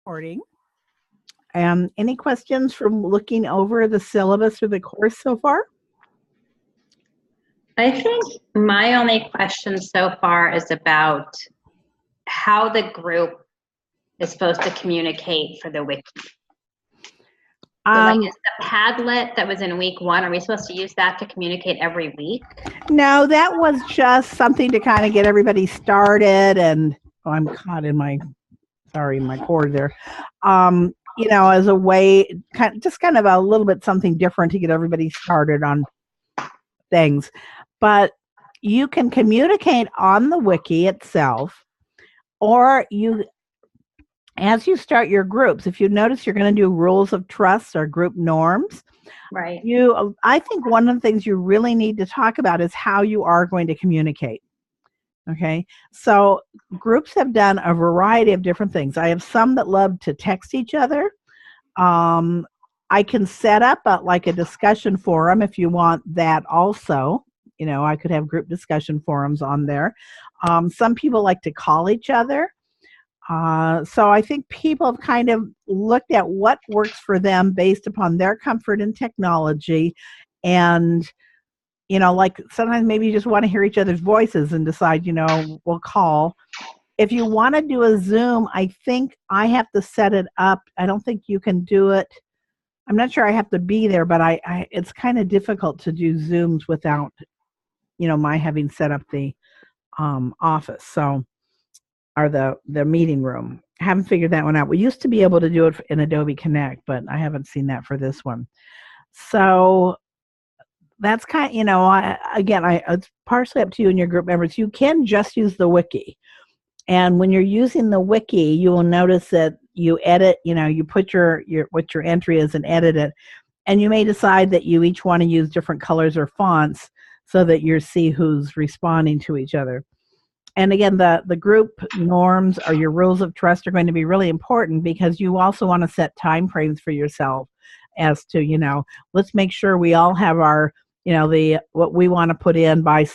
Recording. Any questions from looking over the syllabus or the course so far? I think my only question so far is about how the group is supposed to communicate for the wiki. So is the Padlet that was in week 1, are we supposed to use that to communicate every week? No, that was just something to kind of get everybody started. And I'm caught in my cord there. As a way, kind of a little bit something different to get everybody started on things. But you can communicate on the wiki itself, or as you start your groups, if you notice, you're going to do rules of trust or group norms. Right. I think one of the things you really need to talk about is how you are going to communicate. Okay, so groups have done a variety of different things. I have some that love to text each other. I can set up a discussion forum if you want that also. I could have group discussion forums on there. Some people like to call each other. So I think people have kind of looked at what works for them based upon their comfort in technology. And, sometimes maybe you just want to hear each other's voices and decide, we'll call. If you want to do a Zoom, I think I have to set it up. I don't think you can do it. I'm not sure I have to be there, but it's kind of difficult to do Zooms without, my having set up the office. So, or the meeting room. I haven't figured that one out. We used to be able to do it in Adobe Connect, but I haven't seen that for this one. So that's kind of, it's partially up to you and your group members. You can just use the wiki. And when you're using the wiki, you will notice that you edit, you put what your entry is and edit it. And you may decide that you each want to use different colors or fonts so that you see who's responding to each other. And again, the group norms or your rules of trust are going to be really important because you also want to set time frames for yourself as to, let's make sure we all have our, what we want to put in by,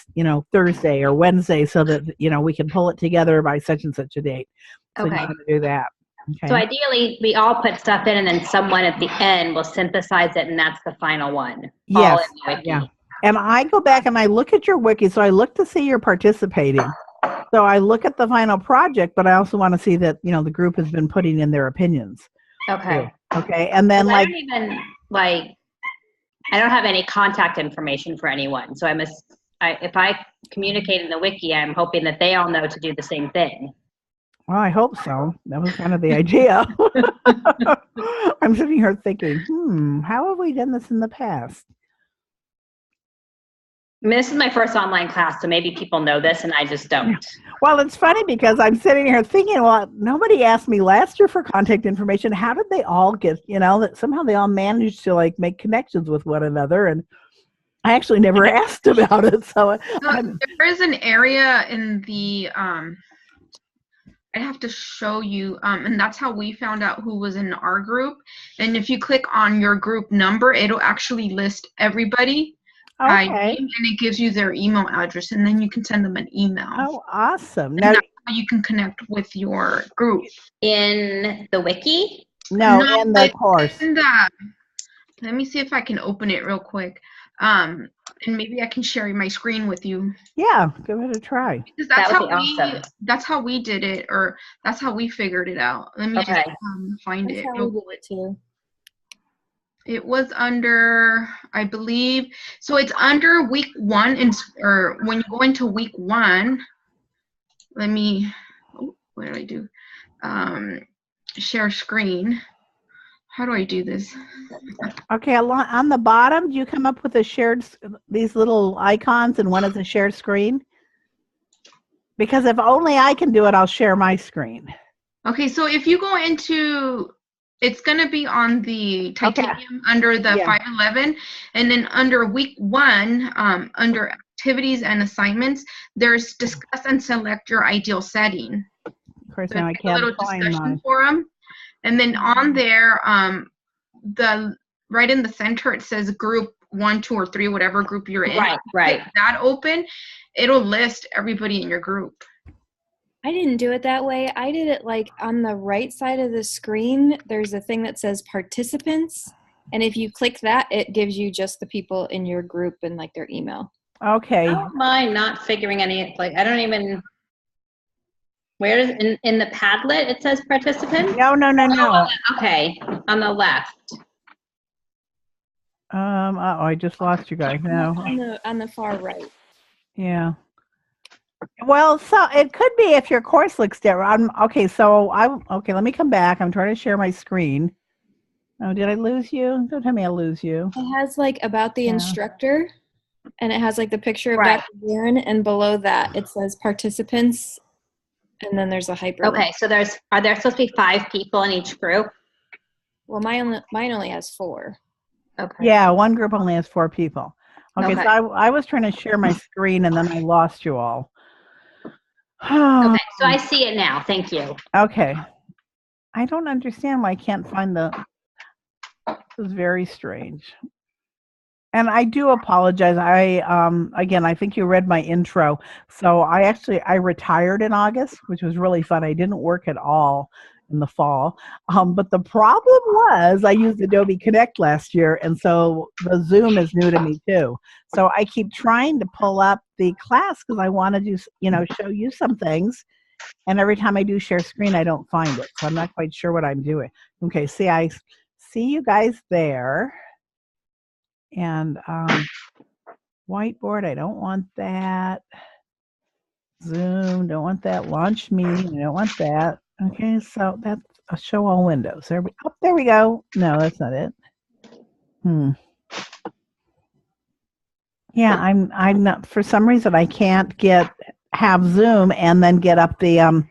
Thursday or Wednesday so that, we can pull it together by such and such a date. So you want to do that. Okay. So ideally, we all put stuff in and then someone at the end will synthesize it and that's the final one. Yes. Yeah. And I go back and I look at your wiki. So I look to see you're participating. So I look at the final project, but I also want to see that, the group has been putting in their opinions. Okay. Okay. And then I don't have any contact information for anyone. So if I communicate in the wiki, I'm hoping that they all know to do the same thing. Well, I hope so. That was kind of the idea. I'm sitting here thinking, how have we done this in the past? I mean, this is my first online class, so maybe people know this and I just don't. Well, it's funny because I'm sitting here thinking, well, nobody asked me last year for contact information. How did they all get, that somehow they all managed to make connections with one another? And I actually never asked about it. So there is an area in the, I have to show you, and that's how we found out who was in our group. And if you click on your group number, it'll actually list everybody. Okay. And it gives you their email address, and then you can send them an email. Oh, awesome. Now that's how you can connect with your group. In the wiki? No, in the course. Let me see if I can open it real quick. And maybe I can share my screen with you. Yeah, give it a try. Because that's how we did it, or that's how we figured it out. Let me just find it. That's how we do it too. It was under, I believe, so it's under week 1, or when you go into week 1, what did I do? Share screen. How do I do this? Okay, on the bottom, do you come up with these little icons, and one is a shared screen? Because if only I can do it, I'll share my screen. Okay, so if you go into, it's going to be on the Titanium under the 511, and then under week 1, under activities and assignments, there's discuss and select your ideal setting. Of course, so now I can't find discussion forum, and then on there, right in the center, it says group 1, 2, or 3, whatever group you're in. Right. If that open, it'll list everybody in your group. I didn't do it that way. I did it like on the right side of the screen, there's a thing that says participants. And if you click that, it gives you just the people in your group and like their email. Okay. How am I not figuring any, like, I don't even, where is, in the Padlet, it says participants? No. Okay, on the left. I just lost you guys now. On the far right. Yeah. Well, so it could be if your course looks different. Okay, let me come back. I'm trying to share my screen. Oh, did I lose you? Don't tell me I lose you. It has like about the instructor, and it has like the picture of Right. Dr. Warren, and below that it says participants, and then there's a hyperlink. Okay, so are there supposed to be 5 people in each group? Well, mine only has 4. Okay. Yeah, one group only has 4 people. Okay. So I was trying to share my screen and then I lost you all. Okay, so I see it now. Thank you. Okay. I don't understand why I can't find this is very strange. And I do apologize. Again, I think you read my intro. So I retired in August, which was really fun. I didn't work at all in the fall. But the problem was I used Adobe Connect last year, and so the Zoom is new to me too. So I keep trying to pull up the class because I want to do, show you some things. And every time I do share screen, I don't find it. So I'm not quite sure what I'm doing. Okay, see, I see you guys there. And whiteboard, I don't want that. Zoom, don't want that. Launch meeting, I don't want that. Okay, so that's a show all windows. There we go. No, that's not it. Yeah, I'm not, for some reason I can't have Zoom and then get up the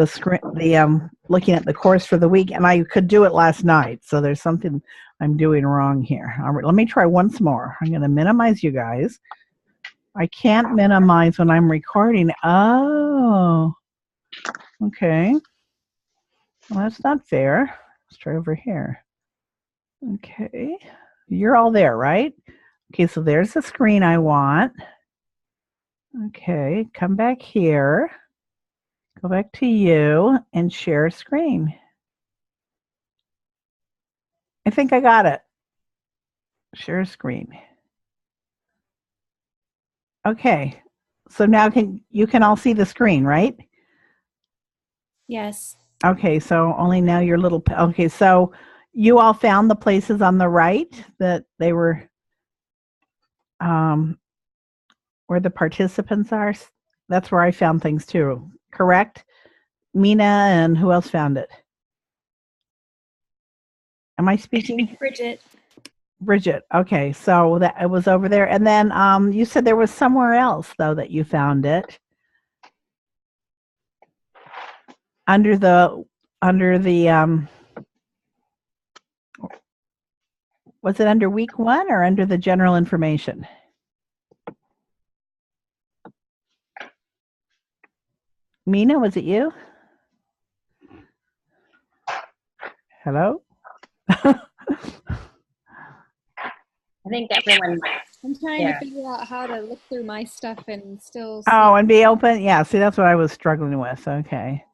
screen, looking at the course for the week, and I could do it last night. So there's something I'm doing wrong here. All right, let me try once more. I'm going to minimize you guys. I can't minimize when I'm recording. Oh, okay. Well, that's not fair. Let's try over here. Okay. You're all there, right? Okay, so there's the screen I want. Okay, come back here. Go back to you and share screen. I think I got it. Share screen. Okay, so now you can all see the screen, right? Yes. Okay, so only now your little, okay, so you all found the places on the right that they were, where the participants are. That's where I found things too, correct? Mina and who else found it? Am I speaking? Bridget. Okay, so that it was over there, and then you said there was somewhere else though that you found it under the was it under week 1 or under the general information? Mina, was it you? Hello? I think everyone. I'm trying to figure out how to look through my stuff and still see. Oh, and be open? Yeah, see, that's what I was struggling with. Okay.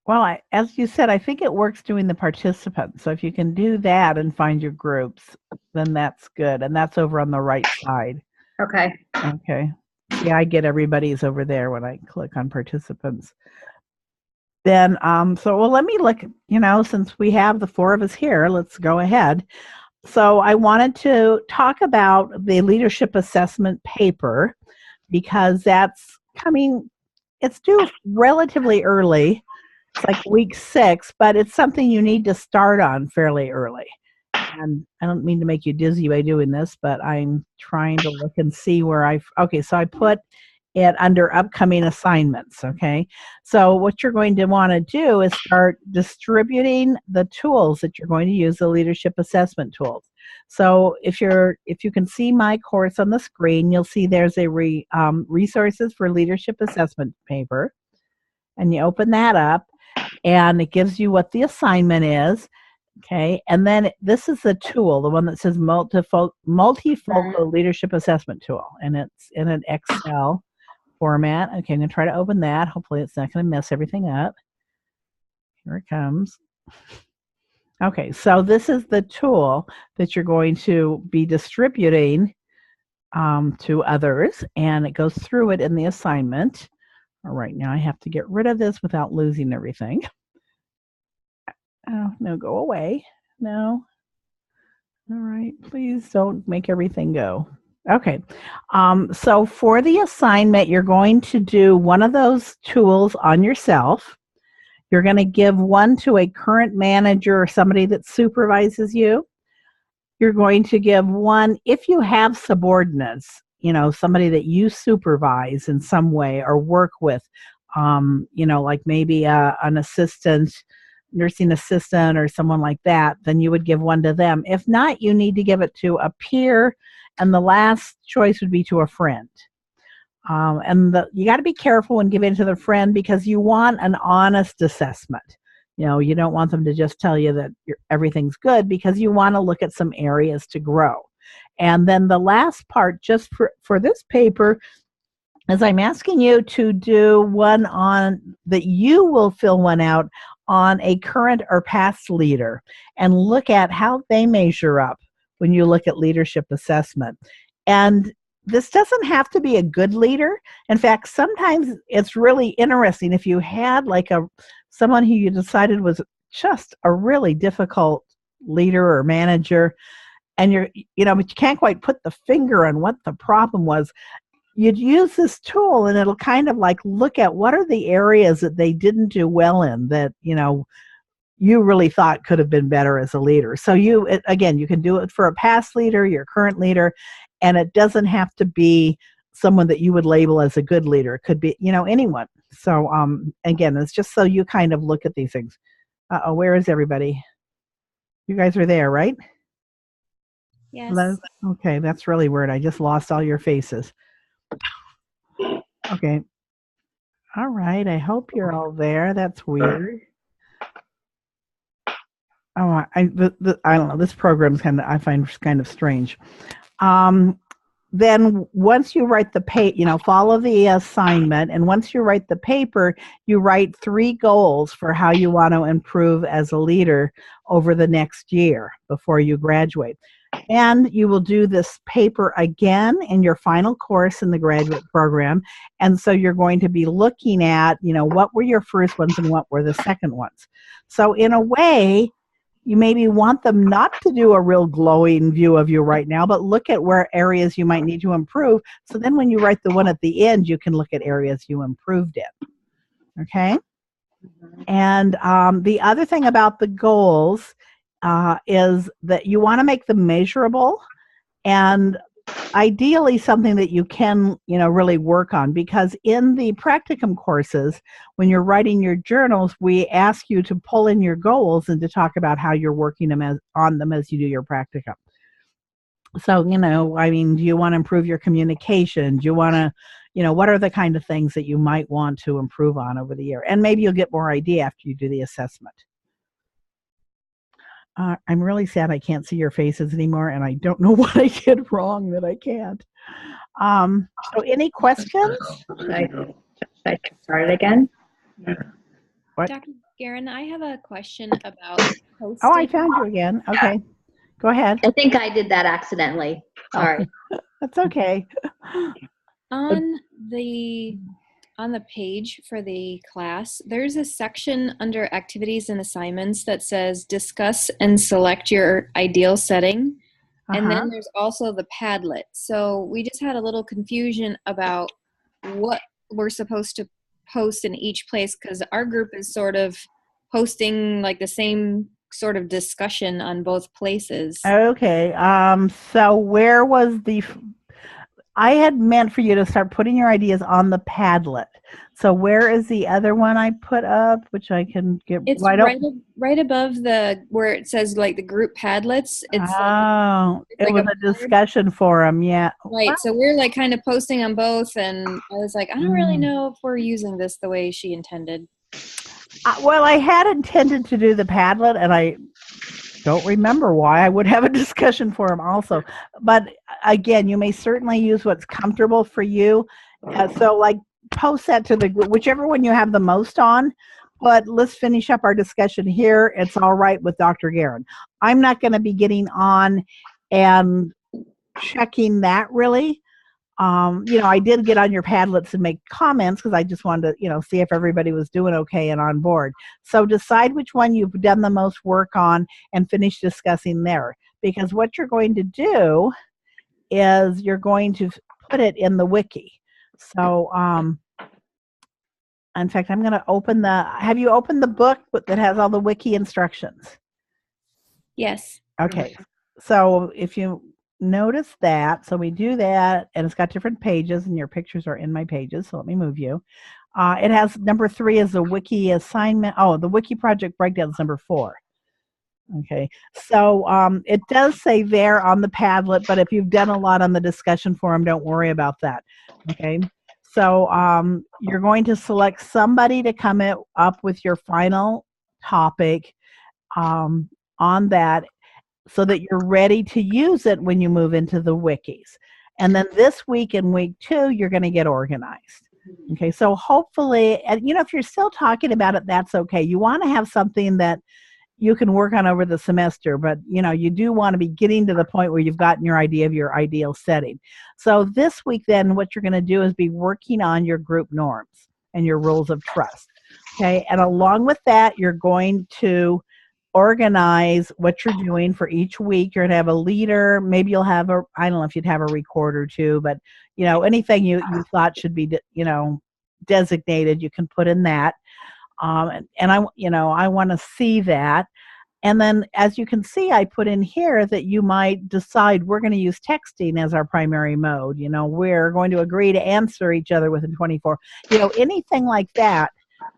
Well, as you said, I think it works doing the participants. So if you can do that and find your groups, then that's good. And that's over on the right side. Okay. Okay. Yeah, I get everybody's over there when I click on participants. Then, well, let me look, since we have the 4 of us here, let's go ahead. So I wanted to talk about the leadership assessment paper because that's coming, it's due relatively early. It's like week 6, but it's something you need to start on fairly early. And I don't mean to make you dizzy by doing this, but I'm trying to look and see where okay, so I put it under upcoming assignments, okay? So what you're going to want to do is start distributing the tools that you're going to use, the leadership assessment tools. So if you can see my course on the screen, you'll see there's a resources for leadership assessment paper, and you open that up, and it gives you what the assignment is. Okay, and then this is the tool, the one that says multifocal leadership assessment tool, and it's in an Excel format. Okay, I'm going to try to open that. Hopefully it's not going to mess everything up. Here it comes. Okay, so this is the tool that you're going to be distributing to others, and it goes through it in the assignment. All right, now I have to get rid of this without losing everything. Oh, no, go away. No. All right, please don't make everything go. Okay, so for the assignment, you're going to do one of those tools on yourself. You're going to give one to a current manager or somebody that supervises you. You're going to give one if you have subordinates, somebody that you supervise in some way or work with, like maybe an assistant, nursing assistant or someone like that, then you would give one to them. If not, you need to give it to a peer, and the last choice would be to a friend. You got to be careful when giving it to the friend because you want an honest assessment. You don't want them to just tell you that everything's good because you want to look at some areas to grow. And then the last part, just for this paper, is I'm asking you to do one on that you will fill one out on a current or past leader and look at how they measure up when you look at leadership assessment. And this doesn't have to be a good leader. In fact, sometimes it's really interesting if you had like someone who you decided was just a really difficult leader or manager, and but you can't quite put the finger on what the problem was. You'd use this tool and it'll kind of like look at what are the areas that they didn't do well in that, you really thought could have been better as a leader. So you can do it for a past leader, your current leader, and it doesn't have to be someone that you would label as a good leader. It could be, anyone. So again, it's just so you kind of look at these things. Where is everybody? You guys are there, right? Yes. Hello? Okay, that's really weird. I just lost all your faces. Okay. All right. I hope you're all there. That's weird. Oh, I don't know. This program's I find kind of strange. Then once you write the follow the assignment, and once you write the paper, you write 3 goals for how you want to improve as a leader over the next year before you graduate. And you will do this paper again in your final course in the graduate program. And so you're going to be looking at, what were your first ones and what were the second ones. So in a way, you maybe want them not to do a real glowing view of you right now, but look at where areas you might need to improve. So then when you write the one at the end, you can look at areas you improved in. Okay? And the other thing about the goals is that you want to make them measurable and ideally something that you can, really work on, because in the practicum courses, when you're writing your journals, we ask you to pull in your goals and to talk about how you're working on them as you do your practicum. So, do you want to improve your communication? Do you want to, what are the kind of things that you might want to improve on over the year? And maybe you'll get more idea after you do the assessment. I'm really sad I can't see your faces anymore, and I don't know what I did wrong that I can't. So any questions? Should I start it again? What? Dr. Guerin, I have a question about posting. Oh, I found you again. Okay. Go ahead. I think I did that accidentally. Sorry. That's okay. On the page for the class, there's a section under activities and assignments that says discuss and select your ideal setting. And then there's also the Padlet. So we just had a little confusion about what we're supposed to post in each place, because our group is sort of posting like the same sort of discussion on both places. Okay. So where was I had meant for you to start putting your ideas on the Padlet. So where is the other one I put up, which I can get? It's right above where it says like the group Padlets. It's it was a discussion forum, yeah. Right. So we're like kind of posting on both, and I was like, I don't really know if we're using this the way she intended. Well, I had intended to do the Padlet, and don't remember why. I would have a discussion forum also. But again, you may certainly use what's comfortable for you. So like post that to the group, whichever one you have the most on. But let's finish up our discussion here. It's all right with Dr. Guerin. I'm not going to be getting on and checking that really. I did get on your Padlets and make comments because I just wanted to, see if everybody was doing okay and on board. So decide which one you've done the most work on and finish discussing there. Because what you're going to do is you're going to put it in the wiki. So, in fact, I'm going to open have you opened the book that has all the wiki instructions? Yes. Okay. So if you notice that, so we do that, and it's got different pages, and your pictures are in my pages, so let me move you. It has number 3 is the wiki assignment. Oh, the wiki project breakdown is number 4. Okay, so it does say there on the Padlet, but if you've done a lot on the discussion forum, don't worry about that. Okay, so you're going to select somebody to come up with your final topic on that, so that you're ready to use it when you move into the wikis. And then this week in week 2, you're going to get organized. Okay, so hopefully, and if you're still talking about it, that's okay. You want to have something that you can work on over the semester, but you do want to be getting to the point where you've gotten your idea of your ideal setting. So this week then, what you're going to do is be working on your group norms and your rules of trust. Okay, and along with that, you're going to organize what you're doing for each week. You're going to have a leader. Maybe you'll have I don't know if you'd have a recorder too, but anything you thought should be designated, you can put in that. And I want to see that. And then, as you can see, I put in here that you might decide we're going to use texting as our primary mode. We're going to agree to answer each other within 24. Anything like that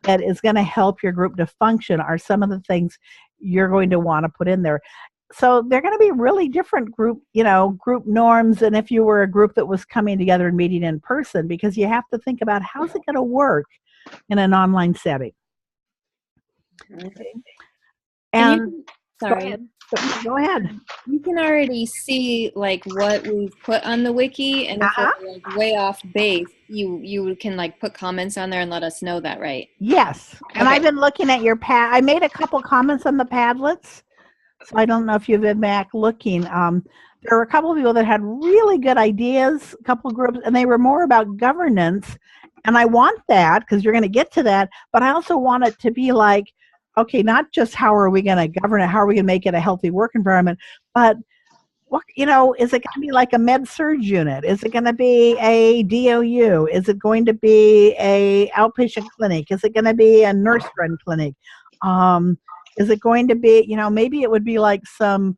is going to help your group to function are some of the things you're going to want to put in there. So they're going to be really different group norms than if you were a group that was coming together and meeting in person, because you have to think about how's it going to work in an online setting. Okay. And sorry. Go ahead. You can already see what we've put on the wiki, and if we're way off base, you can put comments on there and let us know that, right? Yes. And I've been looking at your I made a couple comments on the Padlets, so I don't know if you've been back looking. There were a couple of people that had really good ideas, a couple of groups, and they were more about governance. And I want that because you're going to get to that, but I also want it to be okay, not just how are we going to govern it, how are we going to make it a healthy work environment, but what, is it going to be like a med-surg unit? Is it going to be a DOU? Is it going to be a outpatient clinic? Is it going to be a nurse-run clinic? Is it going to be, maybe it would be like some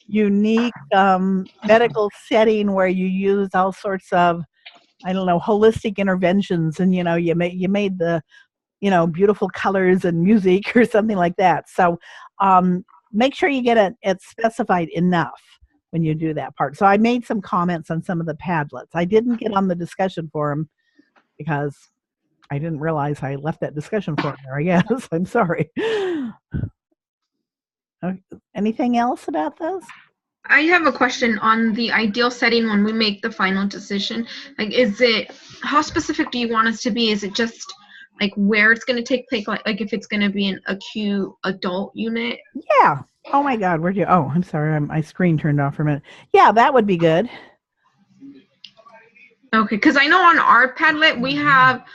unique medical setting where you use all sorts of, I don't know, holistic interventions, and you made the beautiful colors and music or something like that. So make sure you get it specified enough when you do that part. So I made some comments on some of the Padlets. I didn't get on the discussion forum because I didn't realize I left that discussion forum there, I guess. I'm sorry. Anything else about those? I have a question on the ideal setting when we make the final decision. How specific do you want us to be? Is it just where it's going to take place? Like if it's going to be an acute adult unit? Yeah. Oh my God. Where'd you? Oh, I'm sorry. My screen turned off for a minute. Yeah, that would be good. Okay. Because I know on our Padlet, we have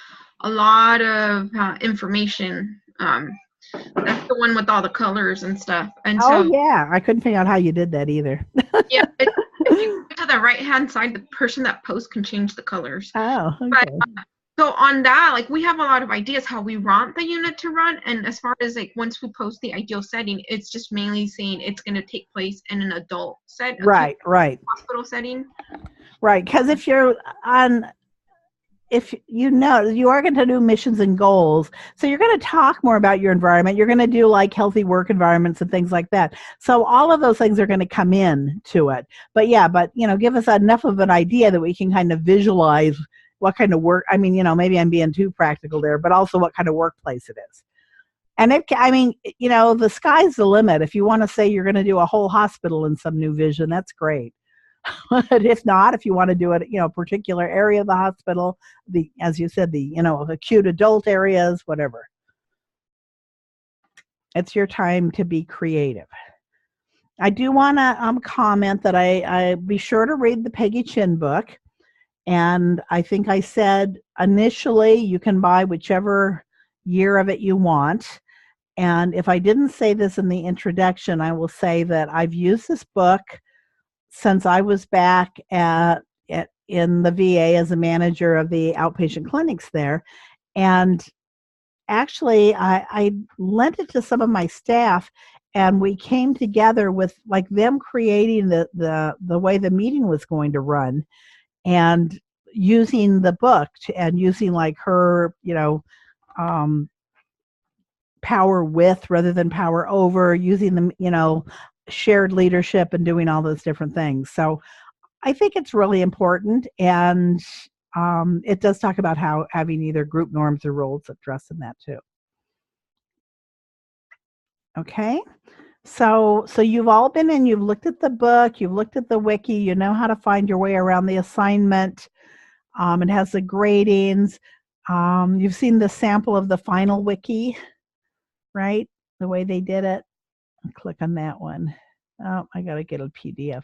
a lot of information. That's the one with all the colors and stuff. And yeah. I couldn't figure out how you did that either. Yeah. If you go to the right-hand side, the person that posts can change the colors. Oh, okay. But, so on that, we have a lot of ideas how we want the unit to run. And as far as once we post the ideal setting, it's just mainly saying it's going to take place in an adult setting. Right. Hospital setting. Right. Because if you're you are going to do missions and goals, so you're going to talk more about your environment. You're going to do healthy work environments and things like that. So all of those things are going to come in to it. But give us enough of an idea that we can kind of visualize what kind of work. I mean, maybe I'm being too practical there, but also what kind of workplace it is. And I mean, the sky's the limit. If you want to say you're going to do a whole hospital in some new vision, that's great. But if not, if you want to do it, a particular area of the hospital, as you said, the acute adult areas, whatever. It's your time to be creative. I do want to comment that I be sure to read the Peggy Chin book. And I think I said initially you can buy whichever year of it you want. And if I didn't say this in the introduction, I will say that I've used this book since I was back in the VA as a manager of the outpatient clinics there. And actually, I lent it to some of my staff, and we came together with like them creating the way the meeting was going to run, and using the book and using like her, power with rather than power over, using the, shared leadership and doing all those different things. So I think it's really important. And it does talk about how having either group norms or roles address in that too. Okay. So you've all been in, you've looked at the book, you've looked at the wiki, you know how to find your way around the assignment. It has the gradings. You've seen the sample of the final wiki, right? The way they did it. I'll click on that one. Oh, I got to get a PDF.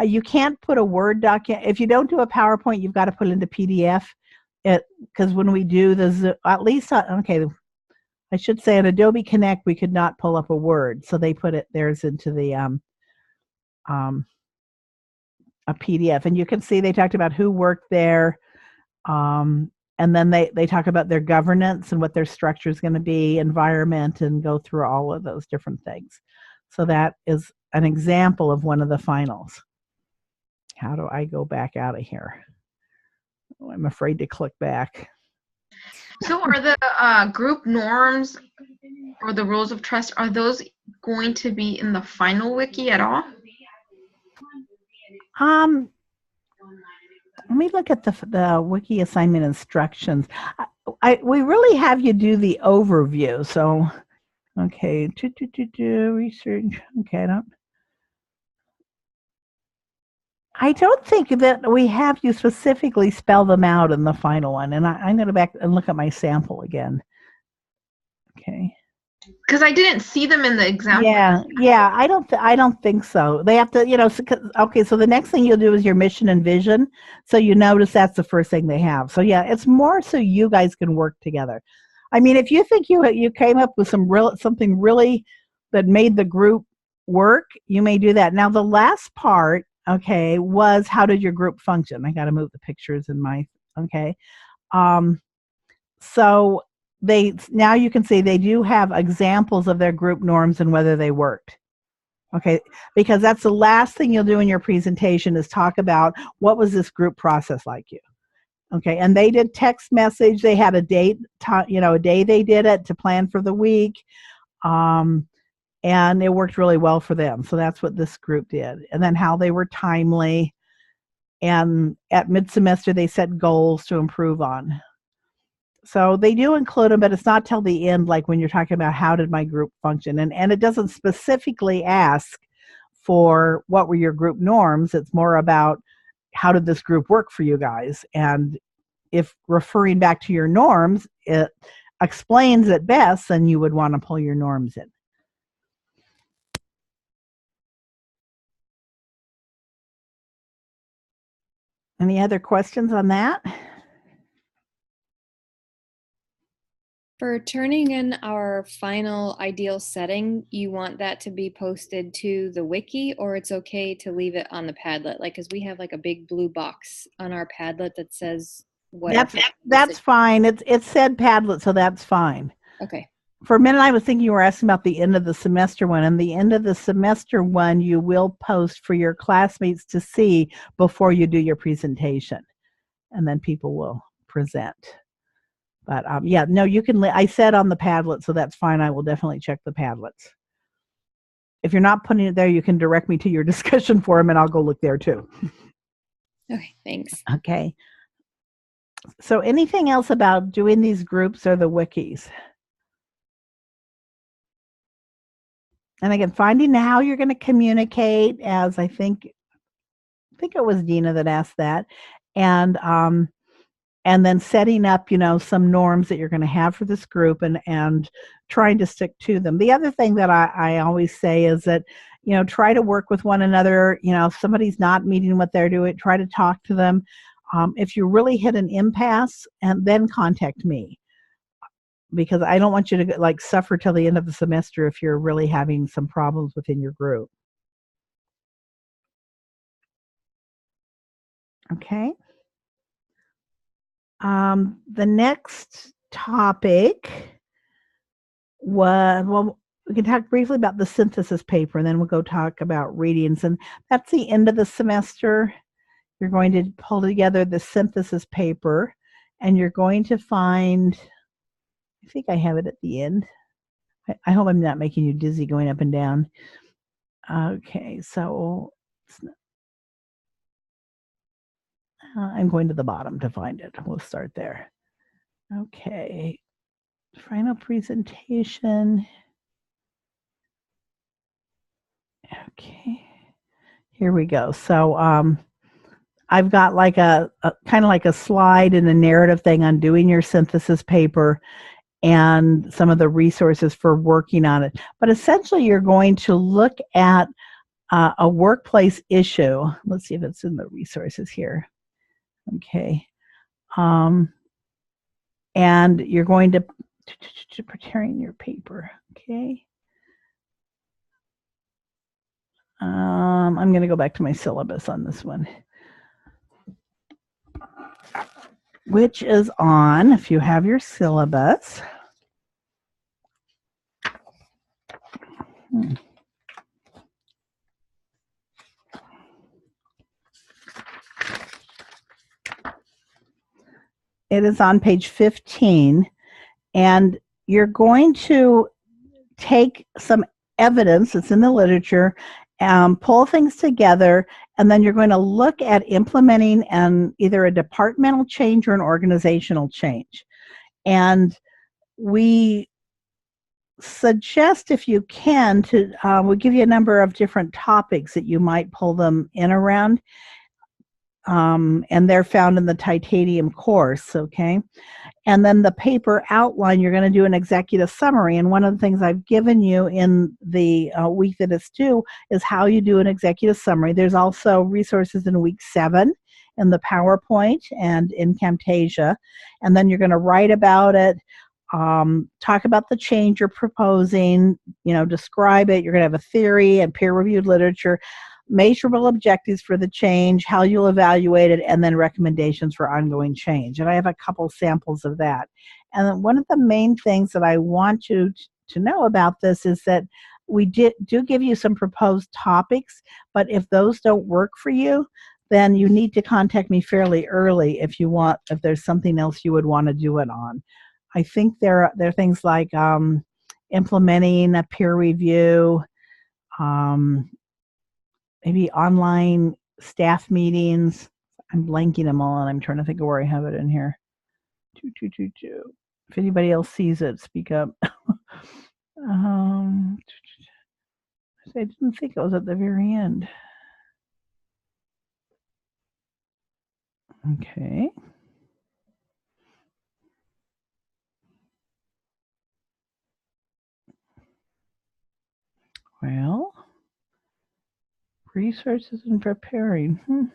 You can't put a Word document. If you don't do a PowerPoint, you've got to put it into PDF. Because when we do at least, okay, I should say on Adobe Connect, we could not pull up a Word. So they put theirs into the a PDF. And you can see they talked about who worked there. And then they talk about their governance and what their structure is going to be, environment, and go through all of those different things. So that is an example of one of the finals. How do I go back out of here? Oh, I'm afraid to click back. So are the group norms or the rules of trust, are those going to be in the final wiki at all? Let me look at the wiki assignment instructions. We really have you do the overview. So, okay, research. Okay, I don't think that we have you specifically spell them out in the final one. And I'm going to go back and look at my sample again. Okay. Because I didn't see them in the example. Yeah. I don't think so. They have to, okay. So the next thing you'll do is your mission and vision. So you notice that's the first thing they have. So yeah, it's more so you guys can work together. I mean, if you think you came up with something really that made the group work, you may do that. Now the last part, okay, was how did your group function? I got to move the pictures in my, okay. So now you can see they do have examples of their group norms and whether they worked. Okay, because that's the last thing you'll do in your presentation is talk about what was this group process like you. Okay, and they did text message. They had a date, a day they did it to plan for the week. And it worked really well for them. So that's what this group did. And then how they were timely. And at mid-semester, they set goals to improve on. So they do include them, but it's not till the end, like when you're talking about how did my group function. And it doesn't specifically ask for what were your group norms. It's more about how did this group work for you guys. And if referring back to your norms, it explains it best, then you would want to pull your norms in. Any other questions on that? For turning in our final ideal setting, you want that to be posted to the wiki, or it's okay to leave it on the Padlet? Like, because we have like a big blue box on our Padlet that says what. That's fine. It said Padlet, so that's fine. Okay. For a minute, I was thinking you were asking about the end of the semester one, and the end of the semester one you will post for your classmates to see before you do your presentation, and then people will present. But yeah, no, you can. I said on the Padlet, so that's fine. I will definitely check the Padlets. If you're not putting it there, you can direct me to your discussion forum, and I'll go look there too. Okay, thanks. Okay. So anything else about doing these groups or the wikis? And again, finding how you're going to communicate, as I think it was Dina that asked that, and then setting up, some norms that you're going to have for this group, and trying to stick to them. The other thing that I always say is that, try to work with one another. If somebody's not meeting what they're doing, try to talk to them. If you really hit an impasse, and then contact me, because I don't want you to suffer till the end of the semester if you're really having some problems within your group. Okay. The next topic was, well, we can talk briefly about the synthesis paper, and then we'll go talk about readings. And that's the end of the semester. You're going to pull together the synthesis paper, and you're going to find, I think I have it at the end. I hope I'm not making you dizzy going up and down. Okay, so I'm going to the bottom to find it. We'll start there. Okay, final presentation. Okay, here we go. So I've got like a kind of like a slide and a narrative thing on doing your synthesis paper and some of the resources for working on it. But essentially, you're going to look at a workplace issue. Let's see if it's in the resources here. Okay. And you're going to preparing your paper. Okay. I'm going to go back to my syllabus on this one, which is on, if you have your syllabus. It is on page 15, and you're going to take some evidence that's in the literature, pull things together, and then you're going to look at implementing either a departmental change or an organizational change. And we suggest, if you can, we'll give you a number of different topics that you might pull them in around. And they're found in the titanium course, okay? And then the paper outline, you're going to do an executive summary. And one of the things I've given you in the week that it's due is how you do an executive summary. There's also resources in week 7 in the PowerPoint and in Camtasia. And then you're going to write about it, talk about the change you're proposing, describe it. You're going to have a theory and peer-reviewed literature, measurable objectives for the change, how you'll evaluate it, and then recommendations for ongoing change. And I have a couple samples of that. And one of the main things that I want you to know about this is that we do give you some proposed topics, but if those don't work for you, then you need to contact me fairly early if there's something else you would want to do it on. I think there are things like implementing a peer review, maybe online staff meetings. I'm blanking them all, and I'm trying to think of where I have it in here. 2. If anybody else sees it, speak up. I didn't think it was at the very end. Okay. Well, resources and preparing. I'm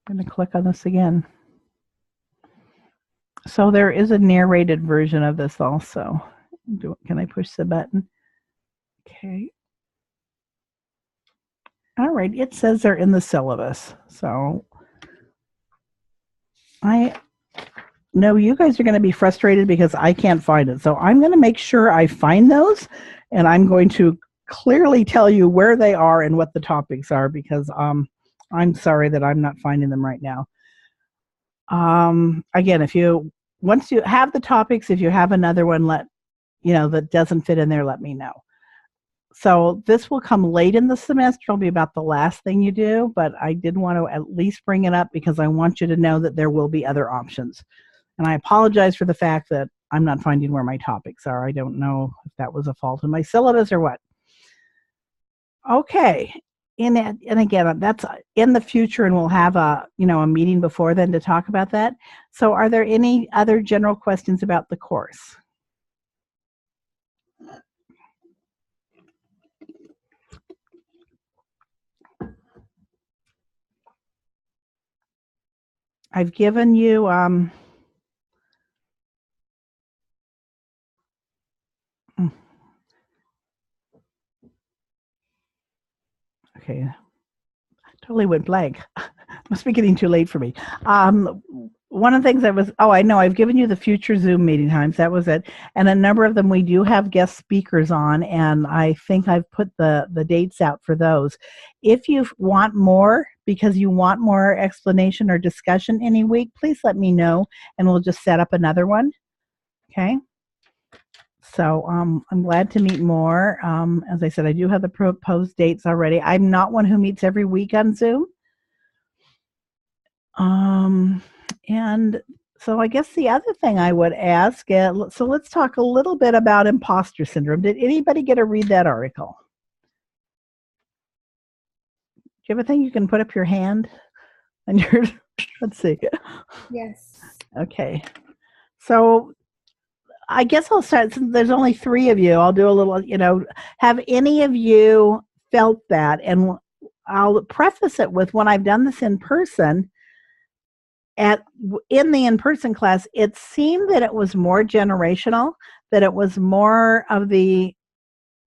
going to click on this again. So there is a narrated version of this also. Can I push the button? Okay. All right, it says they're in the syllabus. So I know you guys are going to be frustrated because I can't find it. So I'm going to make sure I find those, and I'm going to clearly tell you where they are and what the topics are, because I'm sorry that I'm not finding them right now. Again, once you have the topics, if you have another one that doesn't fit in there, let me know. So this will come late in the semester. It'll be about the last thing you do, but I did want to at least bring it up because I want you to know that there will be other options. And I apologize for the fact that I'm not finding where my topics are. I don't know if that was a fault in my syllabus or what. Okay. And again, that's in the future, and we'll have a meeting before then to talk about that. So are there any other general questions about the course? I've given you okay, totally went blank. Must be getting too late for me. One of the things I know I've given you the future Zoom meeting times. That was it. And a number of them we do have guest speakers on, and I think I've put the dates out for those. If you want more, because you want more explanation or discussion any week, please let me know, and we'll just set up another one. Okay? So I'm glad to meet more. As I said, I do have the proposed dates already. I'm not one who meets every week on Zoom. And so I guess the other thing I would ask, so let's talk a little bit about imposter syndrome. Did anybody get to read that article? Do you have a thing you can put up your hand? And let's see. Yes. Okay. So I guess I'll start, since there's only 3 of you, I'll do a little, have any of you felt that? And I'll preface it with, when I've done this in person, in the in-person class, it seemed that it was more generational, that it was more of the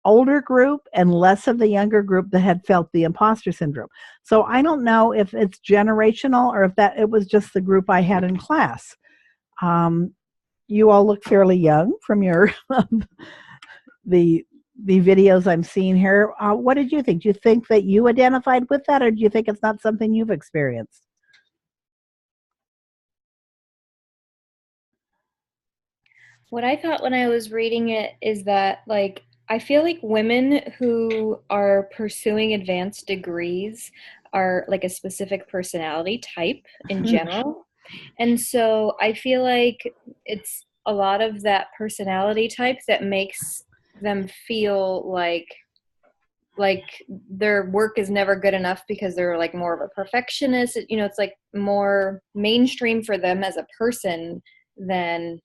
older group and less of the younger group that had felt the imposter syndrome. So I don't know if it's generational or if that it was just the group I had in class. You all look fairly young from your the videos I'm seeing here. What did you think? Do you think that you identified with that, or do you think it's not something you've experienced? What I thought when I was reading it is that, like, I feel like women who are pursuing advanced degrees are like a specific personality type in general. And so I feel like it's a lot of that personality type that makes them feel like their work is never good enough because they're like more of a perfectionist. It's like more mainstream for them as a person than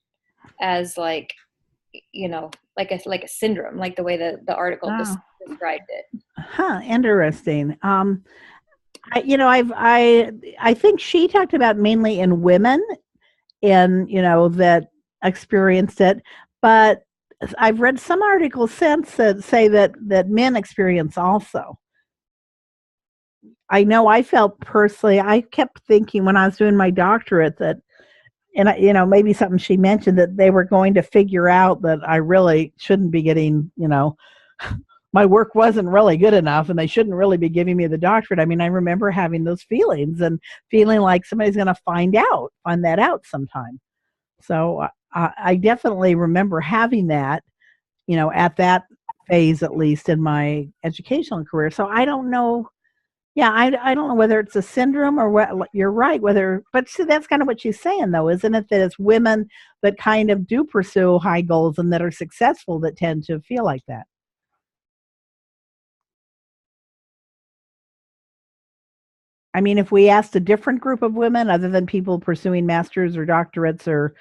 as like like a syndrome, like the way that the article described it. Interesting. I think she talked about mainly in women, and that experienced it, but I've read some articles since that say that men experience also. I know I felt personally, I kept thinking when I was doing my doctorate that, and maybe something she mentioned, that they were going to figure out that I really shouldn't be getting, my work wasn't really good enough, and they shouldn't really be giving me the doctorate. I mean, I remember having those feelings and feeling like somebody's going to find that out sometime. So I definitely remember having that, at that phase, at least in my educational career. So I don't know. Yeah, I don't know whether it's a syndrome or what. You're right. But see, that's kind of what she's saying, though, isn't it? That it's women that kind of do pursue high goals and that are successful that tend to feel like that. I mean, if we asked a different group of women, other than people pursuing masters or doctorates or,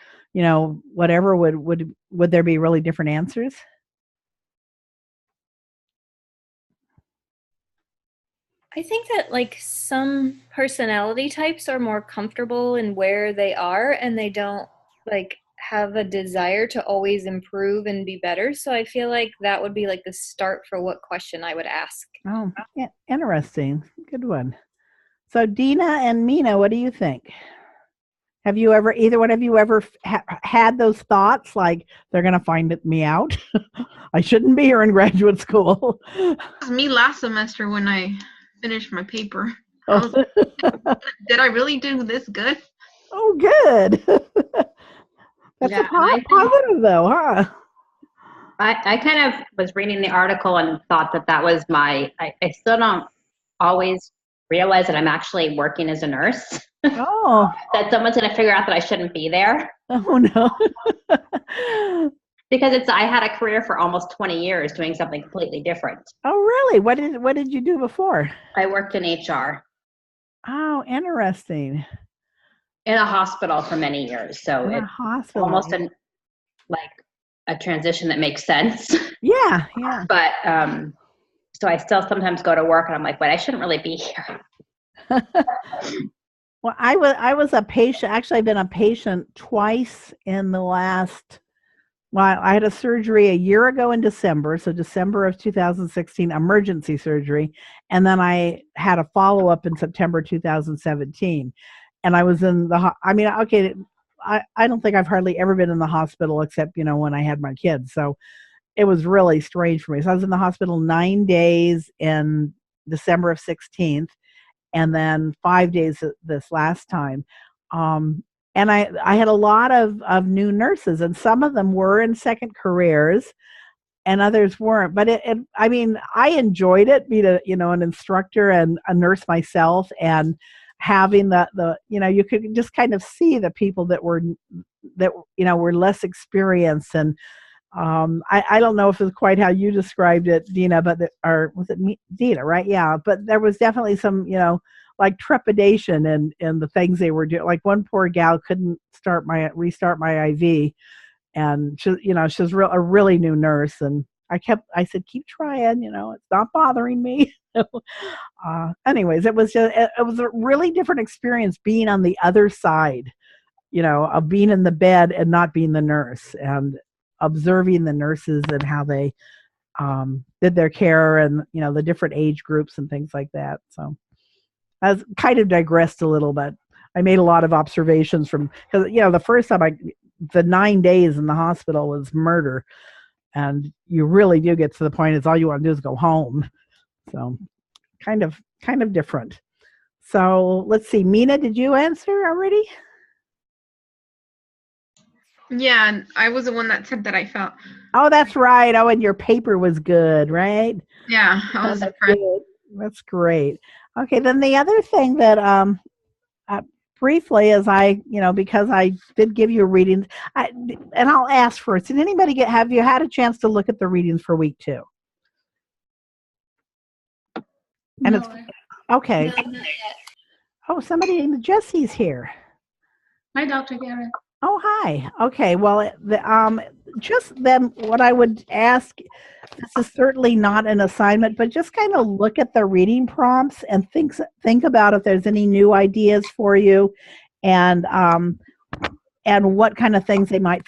whatever, would there be really different answers? I think that like some personality types are more comfortable in where they are, and they don't like have a desire to always improve and be better. So I feel like that would be like the start for what question I would ask. Oh, yeah, interesting. Good one. So Dina and Mina, what do you think? Have you ever, either one of you ever had those thoughts like they're going to find me out? I shouldn't be here in graduate school. It was me last semester when I finished my paper. Oh. Did I really do this good? Oh, good. That's a positive, though, huh? I kind of was reading the article and thought that was I still don't always realize that I'm actually working as a nurse. Oh, that someone's going to figure out that I shouldn't be there. oh no. Because I had a career for almost 20 years doing something completely different. Oh, really? What did you do before? I worked in HR Oh, interesting. in a hospital for many years. So In a it's hospital. almost like a transition that makes sense. Yeah, yeah. But so I still sometimes go to work and I'm like, but I shouldn't really be here. Well, I was a patient. Actually, I've been a patient twice in the last. Well, I had a surgery a year ago in December, so December of 2016, emergency surgery, and then I had a follow up in September 2017, and I was in the. I mean, okay, I don't think I've hardly ever been in the hospital except when I had my kids. So it was really strange for me. So I was in the hospital 9 days in December of 16th, and then 5 days this last time. And I had a lot of new nurses, and some of them were in second careers and others weren't. But I mean, I enjoyed it being an instructor and a nurse myself, and having the you could just kind of see the people that were less experienced. And I don't know if it's quite how you described it, Dina, but or was it me, Dina, right? Yeah, but there was definitely some, like trepidation in the things they were doing. Like one poor gal couldn't restart my IV, and she's a really new nurse, and I said, keep trying, it's not bothering me. Anyways, it was a really different experience being on the other side, of being in the bed and not being the nurse, and observing the nurses and how they did their care, and the different age groups and things like that. So I was kind of digressed a little bit. I made a lot of observations because the first time the 9 days in the hospital was murder, and you really do get to the point it's all you want to do is go home. So kind of different. So let's see, Mina, did you answer already? Yeah, I was the one that said that I felt. Oh, that's right. Oh, and your paper was good, right? Yeah, I was impressed. That's great. Okay, then the other thing that briefly is because I did give you readings, and I'll ask first. Did anybody have you had a chance to look at the readings for week 2? And it's okay. No, not yet. Oh, somebody named Jesse's here. Hi, Dr. Garrett. Oh, hi. Okay. Well, just then what I would ask, this is certainly not an assignment, but just kind of look at the reading prompts and think about if there's any new ideas for you, and what kind of things they might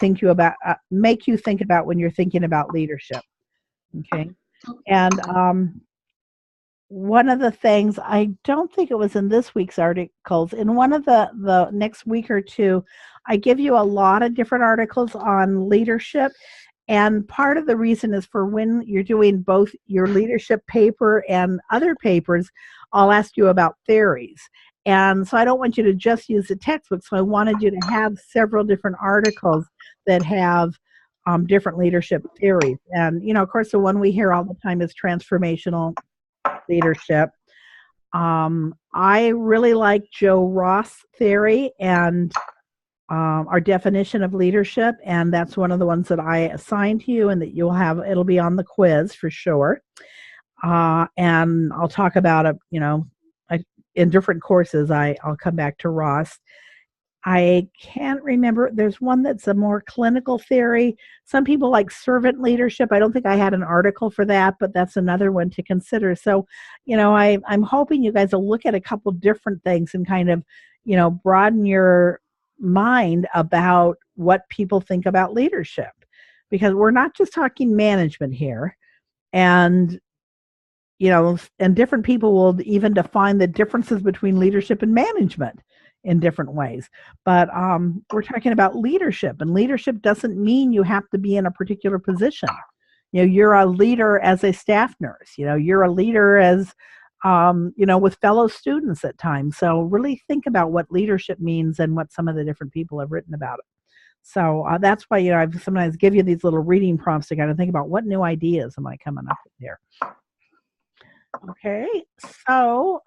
make you think about when you're thinking about leadership. Okay. And one of the things, I don't think it was in this week's articles, in one of the next week or two, I give you a lot of different articles on leadership. And part of the reason is for when you're doing both your leadership paper and other papers, I'll ask you about theories. And so I don't want you to just use the textbook. So I wanted you to have several different articles that have different leadership theories. And, of course, the one we hear all the time is transformational leadership. I really like Joe Ross theory and our definition of leadership, and that's one of the ones that I assigned to you, and that it'll be on the quiz for sure. And I'll talk about it, in different courses. I'll come back to Ross. I can't remember. There's one that's a more clinical theory. Some people like servant leadership. I don't think I had an article for that, but that's another one to consider. So, I'm hoping you guys will look at a couple different things and kind of, broaden your mind about what people think about leadership, because we're not just talking management here. And and different people will even define the differences between leadership and management in different ways. But we're talking about leadership, and leadership doesn't mean you have to be in a particular position. You're a leader as a staff nurse. You're a leader as, with fellow students at times. So really think about what leadership means and what some of the different people have written about it. So that's why, I sometimes give you these little reading prompts to kind of think about what new ideas am I coming up with here. Okay, so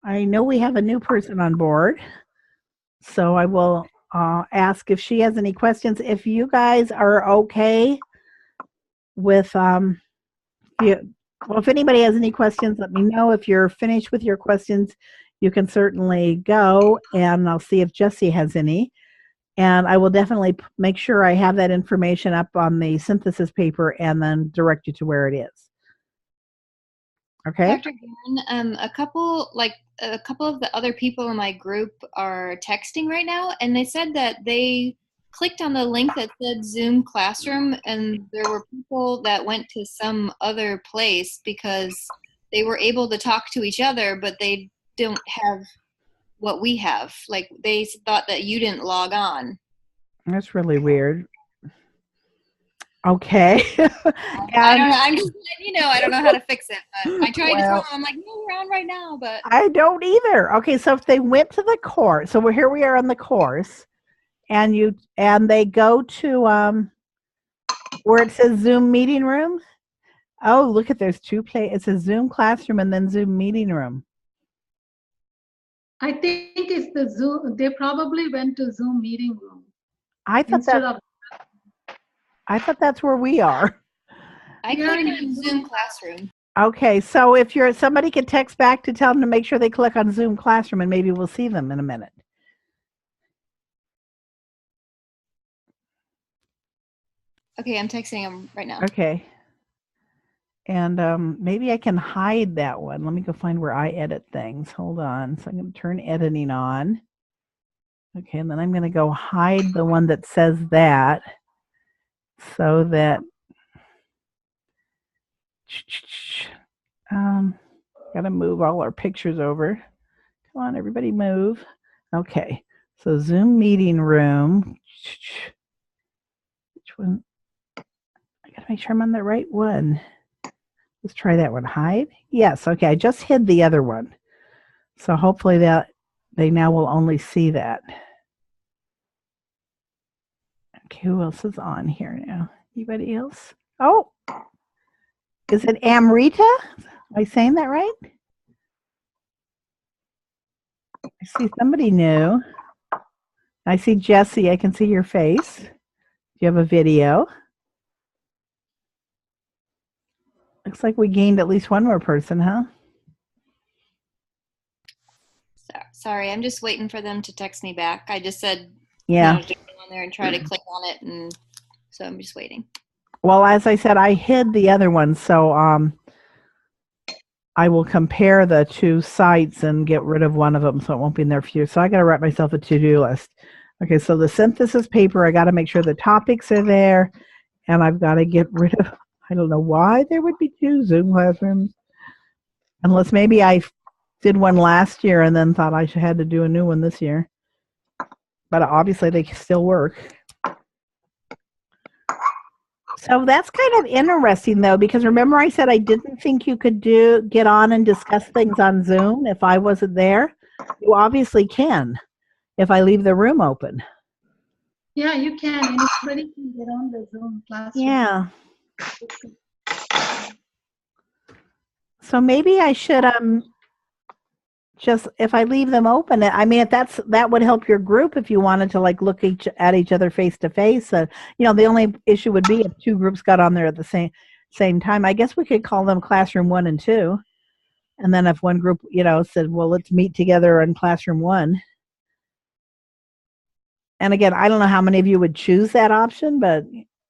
I know we have a new person on board, so I will ask if she has any questions. If you guys are okay with, if anybody has any questions, let me know. If you're finished with your questions, you can certainly go, and I'll see if Jesse has any. And I will definitely make sure I have that information up on the synthesis paper and then direct you to where it is. Okay? Dr. Guerin, a couple of the other people in my group are texting right now, and they said that they clicked on the link that said Zoom Classroom, and there were people that went to some other place because they were able to talk to each other, but they don't have what we have. Like, they thought that you didn't log on. That's really weird. Okay. I don't know. I'm just letting you know. I don't know how to fix it. But I tried to tell them. I'm like, no, we're on right now. But I don't either. Okay, so if they went to the course, so here we are on the course, and they go to where it says Zoom meeting room. Oh, look at there's two it says Zoom classroom and then Zoom meeting room. I think it's the Zoom. They probably went to Zoom meeting room. I thought that's where we are. I clicked on Zoom Classroom. Okay, so if somebody could text back to tell them to make sure they click on Zoom Classroom, and maybe we'll see them in a minute. Okay, I'm texting them right now. Okay. And maybe I can hide that one. Let me go find where I edit things. Hold on. So I'm going to turn editing on. Okay, and then I'm going to go hide the one that says that, so that got to move all our pictures over. Come on, everybody move. Okay, so Zoom meeting room. Which one? I got to make sure I'm on the right one. Let's try that one. Hide. Yes. Okay, I just hid the other one. So hopefully that they now will only see that. Okay, who else is on here now? Anybody else? Oh, is it Amrita? Am I saying that right? I see somebody new. I see Jesse. I can see your face. You have a video. Looks like we gained at least one more person, huh? Sorry, I'm just waiting for them to text me back. I just said, yeah, just go on there and try to click on it, and so I'm just waiting. Well, as I said, I hid the other one, so I will compare the two sites and get rid of one of them so it won't be in there for you. So I got to write myself a to-do list. Okay, so the synthesis paper, I got to make sure the topics are there, and I've got to get rid of, I don't know why there would be two Zoom classrooms, unless maybe I did one last year and then thought I had to do a new one this year. But obviously they still work. So that's kind of interesting, though, because remember I said I didn't think you could get on and discuss things on Zoom if I wasn't there? You obviously can if I leave the room open. Yeah, you can. Anybody can get on the Zoom classroom. Yeah. So maybe I should just, if I leave them open, I mean, if that would help your group if you wanted to like look at each other face to face. You know, the only issue would be if two groups got on there at the same time. I guess we could call them classroom 1 and 2. And then if one group, you know, said, well, let's meet together in classroom 1. And again, I don't know how many of you would choose that option, but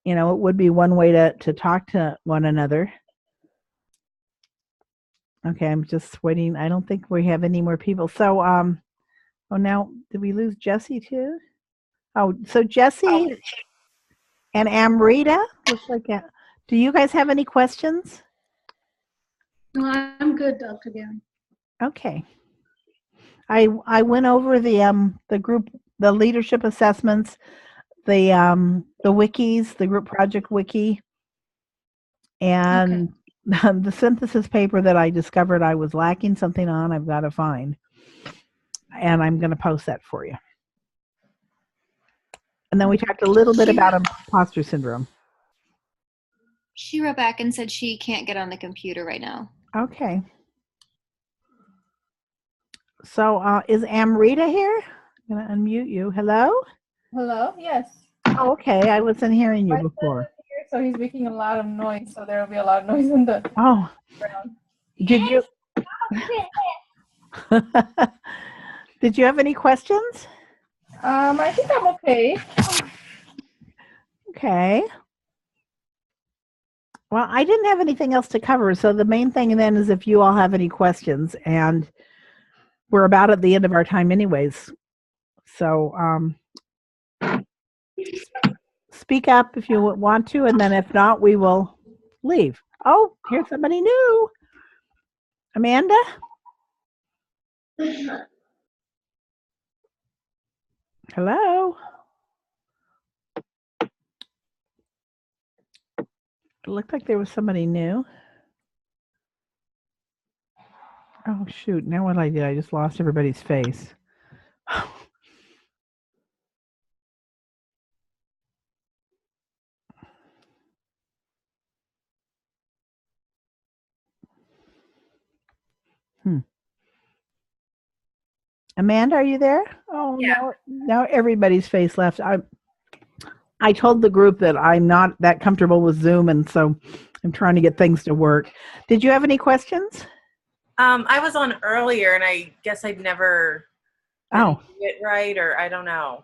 you know, it would be one way to talk to one another. Okay, I'm just waiting. I don't think we have any more people. So, oh, now did we lose Jesse too? Oh, so Jesse and Amrita. Looks like. Do you guys have any questions? No, I'm good, Dr. Gary. Okay. I went over the group, the leadership assessments, the wikis, the group project wiki, and. Okay. The synthesis paper that I discovered I was lacking something on, I've got to find. And I'm going to post that for you. And then we talked a little bit about imposter syndrome. She wrote back and said she can't get on the computer right now. Okay. So is Amrita here? I'm going to unmute you. Hello? Hello? Yes. Oh, okay. I wasn't hearing you My son before. is here, so he's making a lot of noise. So there will be a lot of noise in the Oh, background. did you did you have any questions? I think I'm okay. Okay. Well, I didn't have anything else to cover. So the main thing then is if you all have any questions, and we're about at the end of our time anyways. So speak up if you want to, and then if not, we will leave. Oh, here's somebody new. Amanda? Hello? It looked like there was somebody new. Oh, shoot. Now what I did, I just lost everybody's face. Amanda, are you there? Oh, Yeah. now everybody's face left. I told the group that I'm not that comfortable with Zoom, and so I'm trying to get things to work. Did you have any questions? I was on earlier, and I guess I'd never Oh, do it right, or I don't know.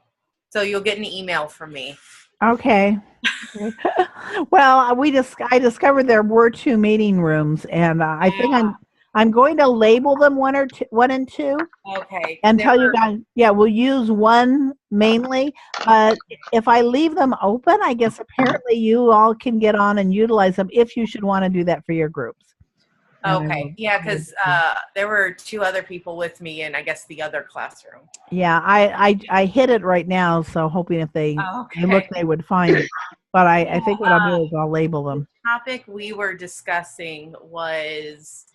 So you'll get an email from me. okay. Well, I discovered there were 2 meeting rooms, and I think I'm going to label them 1 and 2. Okay. And tell you guys, yeah, we'll use one mainly, but if I leave them open, I guess apparently you all can get on and utilize them if you should want to do that for your groups. Okay. Yeah, because there were 2 other people with me in, I guess, the other classroom. Yeah, I hit it right now, so hoping if they look, they would find it. But I think what I'll do is I'll label them. The topic we were discussing was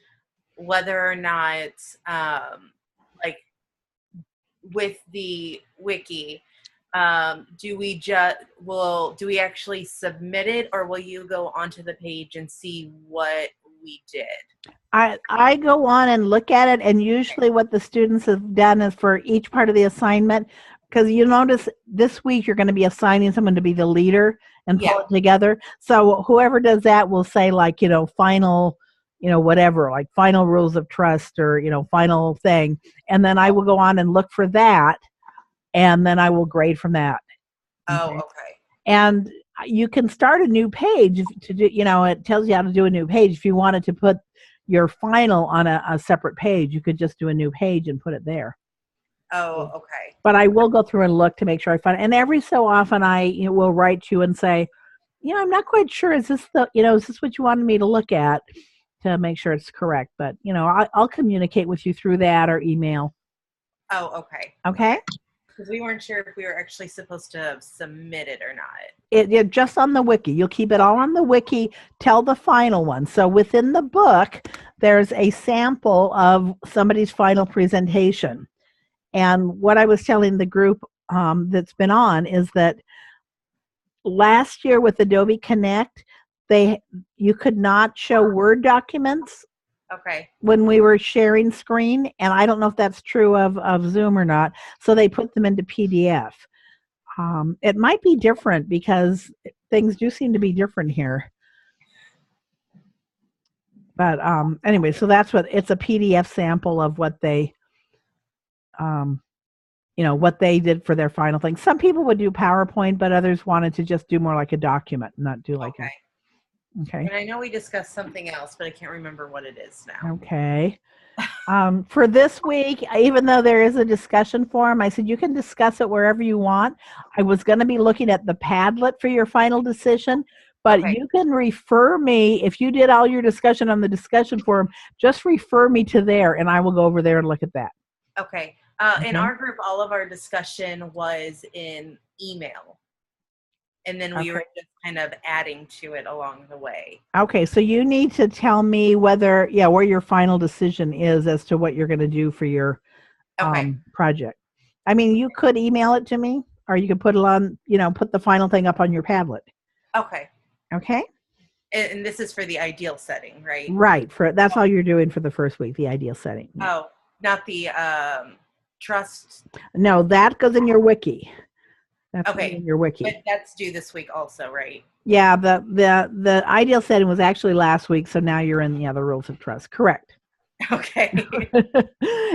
whether or not, like, with the wiki, do we actually submit it, or will you go onto the page and see what we did? I go on and look at it, and usually what the students have done is for each part of the assignment, because you notice this week you're going to be assigning someone to be the leader and pull it together. So whoever does that will say, like, final, whatever, like final rules of trust, or final thing, and then I will go on and look for that, and then I will grade from that. Oh, okay. And you can start a new page to do, it tells you how to do a new page. If you wanted to put your final on a separate page, you could just do a new page and put it there. Oh, okay. But I will go through and look to make sure I find it. And every so often I will write you and say, I'm not quite sure. Is this is this what you wanted me to look at, to make sure it's correct? But, I'll communicate with you through that or email. Oh, okay. Okay. Because we weren't sure if we were actually supposed to submit it or not. It just on the wiki. You'll keep it all on the wiki till the final one. So within the book, there's a sample of somebody's final presentation. And what I was telling the group that's been on is that last year with Adobe Connect, you could not show Word documents. Okay. When we were sharing screen, and I don't know if that's true of Zoom or not, so they put them into PDF. It might be different because things do seem to be different here. But anyway, so that's it's a PDF sample of what they, what they did for their final thing. Some people would do PowerPoint, but others wanted to just do more like a document, not do like Okay. And I know we discussed something else, but I can't remember what it is now. Okay. For this week, even though there is a discussion forum, I said you can discuss it wherever you want. I was going to be looking at the Padlet for your final decision, but you can refer me, if you did all your discussion on the discussion forum, just refer me to there, and I will go over there and look at that. Okay. In our group, all of our discussion was in email. And then we were just kind of adding to it along the way. Okay, so you need to tell me where your final decision is as to what you're going to do for your project. I mean, you could email it to me, or you could put it on, put the final thing up on your Padlet. Okay. Okay. And this is for the ideal setting, right? Right. That's all you're doing for the first week, the ideal setting. Oh, not the trust. No, that goes in your wiki. That's Okay. in your wiki. But that's due this week also, right? Yeah, the ideal setting was actually last week, so now you're in the other rules of trust. Correct. Okay.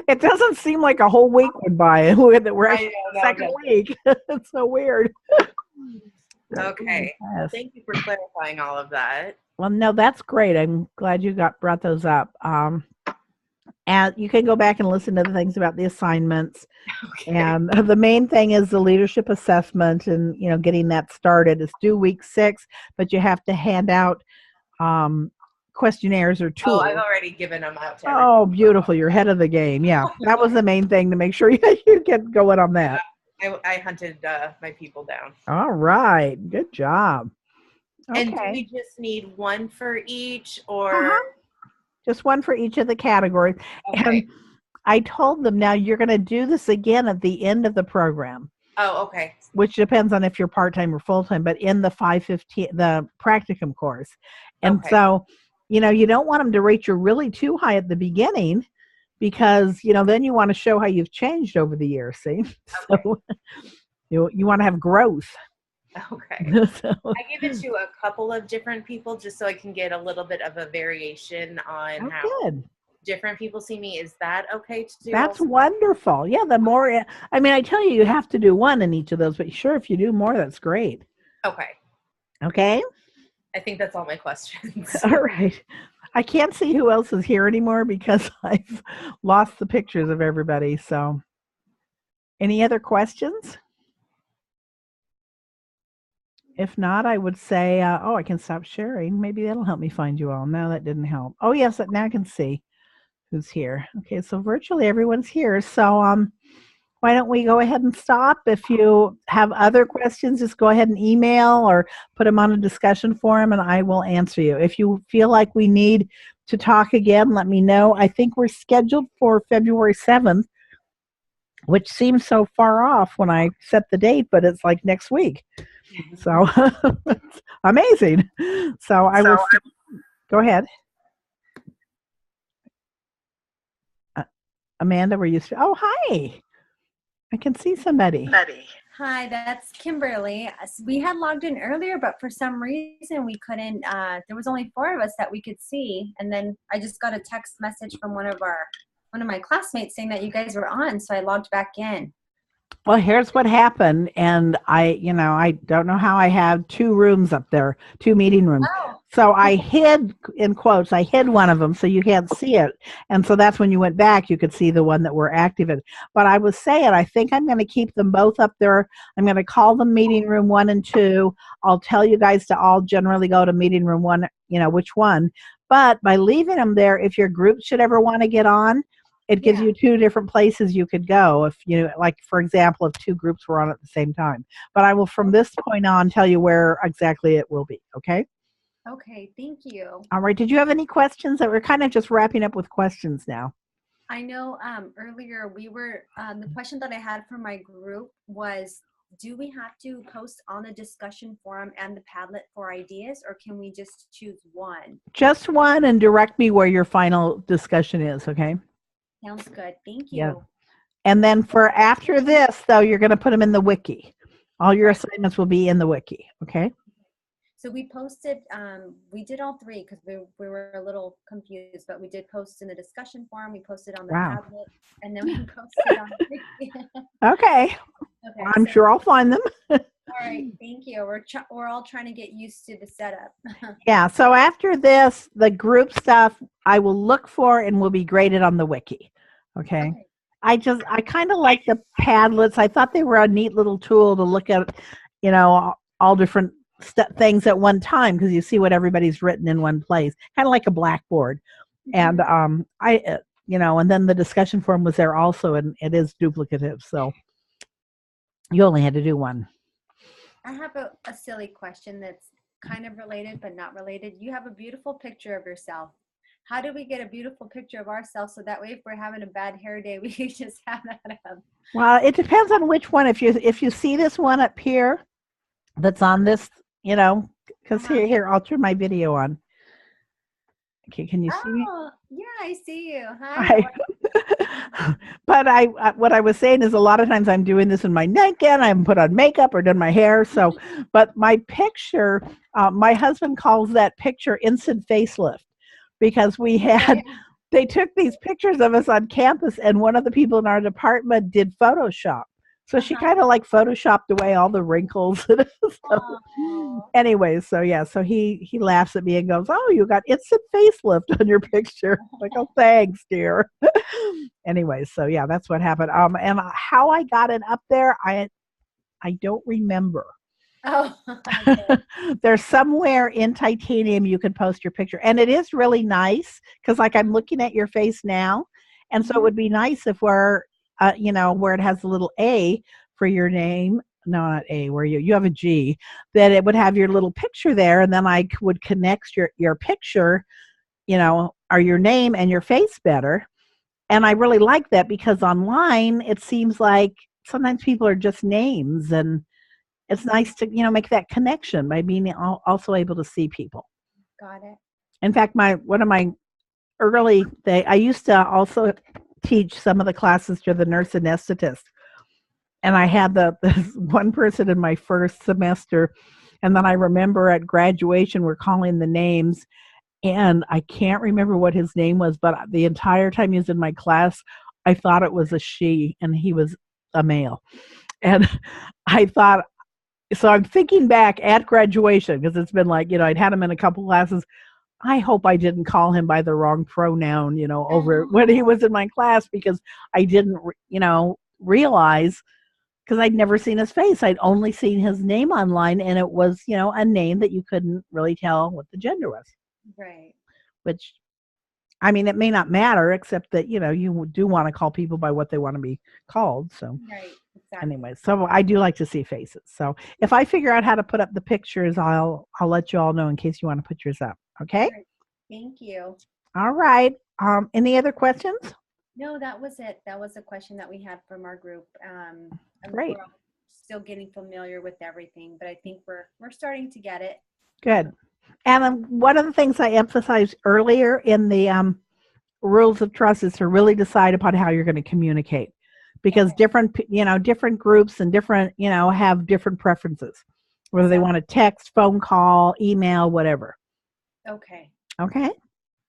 It doesn't seem like a whole week went by that we're I actually know, in the second week. It's so weird. Okay. Well, Yes. thank you for clarifying all of that. Well, no, that's great. I'm glad you brought those up. And you can go back and listen to the things about the assignments. Okay. And the main thing is the leadership assessment, and getting that started. It's due week 6, but you have to hand out questionnaires or tools. Oh, I've already given them out to everybody. Oh, beautiful! You're ahead of the game. Yeah, that was the main thing, to make sure you get going on that. I hunted my people down. All right, good job. Okay. And do we just need one for each, or just one for each of the categories? Okay. And I told them, now you're going to do this again at the end of the program. Oh, okay. Which depends on if you're part-time or full-time, but in the 515, the practicum course. And Okay. so, you don't want them to rate you really too high at the beginning, because, then you want to show how you've changed over the years, see? Okay. So you want to have growth. Okay. So, I give it to a couple of different people just so I can get a little bit of a variation on how good. different people see me. Is that okay to do? That's also? wonderful. Yeah, the more, I tell you, you have to do one in each of those, but sure, if you do more, that's great. Okay. Okay. I think that's all my questions. All right. I can't see who else is here anymore because I've lost the pictures of everybody. So, any other questions? If not, I would say, I can stop sharing. Maybe that'll help me find you all. No, that didn't help. Oh, yes, now I can see who's here. Okay, so virtually everyone's here. So, why don't we go ahead and stop? If you have other questions, just go ahead and email or put them on a discussion forum and I will answer you. If you feel like we need to talk again, let me know. I think we're scheduled for February 7th, which seems so far off when I set the date, but it's like next week. So it's amazing. So I will go ahead. Amanda, were you? Oh, hi. I can see somebody. Hi, that's Kimberly. We had logged in earlier, but for some reason we couldn't. There was only 4 of us that we could see, and then I just got a text message from one of my classmates saying that you guys were on, so I logged back in. Well, here's what happened, and I don't know how I have 2 rooms up there, 2 meeting rooms. Oh. So I hid, in quotes, I hid one of them so you can't see it. And so that's when you went back, you could see the one that we're active in. But I was saying, I think I'm going to keep them both up there. I'm going to call them meeting room 1 and 2. I'll tell you guys to all generally go to meeting room 1, which one. But by leaving them there, if your group should ever want to get on, it gives you 2 different places you could go if like, for example, if 2 groups were on at the same time. But I will, from this point on, tell you where exactly it will be. Okay? Okay, thank you. All right. Did you have any questions? That we're kind of just wrapping up with questions now. I know earlier we were, the question that I had for my group was, do we have to post on the discussion forum and the Padlet for ideas, or can we just choose one? Just one, and direct me where your final discussion is, okay? Sounds good. Thank you. Yeah. And then for after this, though, you're going to put them in the wiki. All your assignments will be in the wiki, okay? So we posted, we did all 3 because we were a little confused, but we did post in the discussion forum, we posted on the Padlet, and then we posted on the wiki. Okay. I'm sure I'll find them. All right, thank you. We're all trying to get used to the setup. Yeah, so after this, the group stuff I will look for and will be graded on the wiki. Okay. I kind of like the Padlets. I thought they were a neat little tool to look at, all different things at one time, because you see what everybody's written in one place, kind of like a blackboard. And and then the discussion forum was there also, and it is duplicative, so you only had to do one. I have a silly question that's kind of related but not related. You have a beautiful picture of yourself. How do we get a beautiful picture of ourselves so that way if we're having a bad hair day, we can just have that up? Well, it depends on which one. If you see this one up here that's on this, because here, I'll turn my video on. Okay, can you see me? Oh, yeah, I see you. Hi. But what I was saying is a lot of times I'm doing this in my nightgown. I haven't put on makeup or done my hair. So, but my picture, my husband calls that picture instant facelift because we had, they took these pictures of us on campus and one of the people in our department did Photoshop. So she kind of like photoshopped away all the wrinkles. So, anyways, so yeah, so he laughs at me and goes, "Oh, you got instant facelift on your picture." I'm like, "Oh, thanks, dear." Anyways, so yeah, that's what happened. And how I got it up there, I don't remember. Oh, okay. There's somewhere in titanium you can post your picture, and it is really nice because like I'm looking at your face now, and so it would be nice if we're you know, where it has a little A for your name. No, not A, where you have a G, that it would have your little picture there, and then I would connect your picture, you know, or your name and your face better. And I really like that because online it seems like sometimes people are just names, and it's nice to, you know, make that connection by being also able to see people. Got it. In fact, one of my I used to also teach some of the classes to the nurse anesthetist. And I had this one person in my first semester. And then I remember at graduation, we're calling the names. And I can't remember what his name was, but the entire time he was in my class, I thought it was a she and he was a male. And I thought, so I'm thinking back at graduation, because it's been like, you know, I'd had him in a couple classes. I hope I didn't call him by the wrong pronoun, you know, over when he was in my class, because I didn't, you know, realize, because I'd never seen his face. I'd only seen his name online, and it was, you know, a name that you couldn't really tell what the gender was. Right. Which, I mean, it may not matter, except that, you know, you do want to call people by what they want to be called. So, Right. Exactly. anyway, so I do like to see faces. So if I figure out how to put up the pictures, I'll let you all know in case you want to put yours up. Okay. Right. Thank you. All right. Any other questions? No, that was it. That was a question that we had from our group. And Great. we're all still getting familiar with everything, but I think we're starting to get it. Good. And one of the things I emphasized earlier in the rules of trust is to really decide upon how you're going to communicate, because different groups and different, you know, have different preferences, whether they want to text, phone call, email, whatever. Okay. Okay.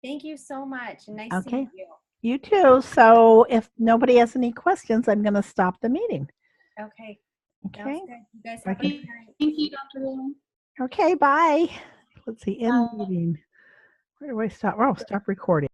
Thank you so much. And nice Okay. seeing you. You too. So if nobody has any questions, I'm going to stop the meeting. Okay. Okay. Sounds good. You guys have a Okay. good night. Thank you, Dr. Lynn. Okay. Bye. Let's see. End meeting. Where do I stop? Oh, stop recording.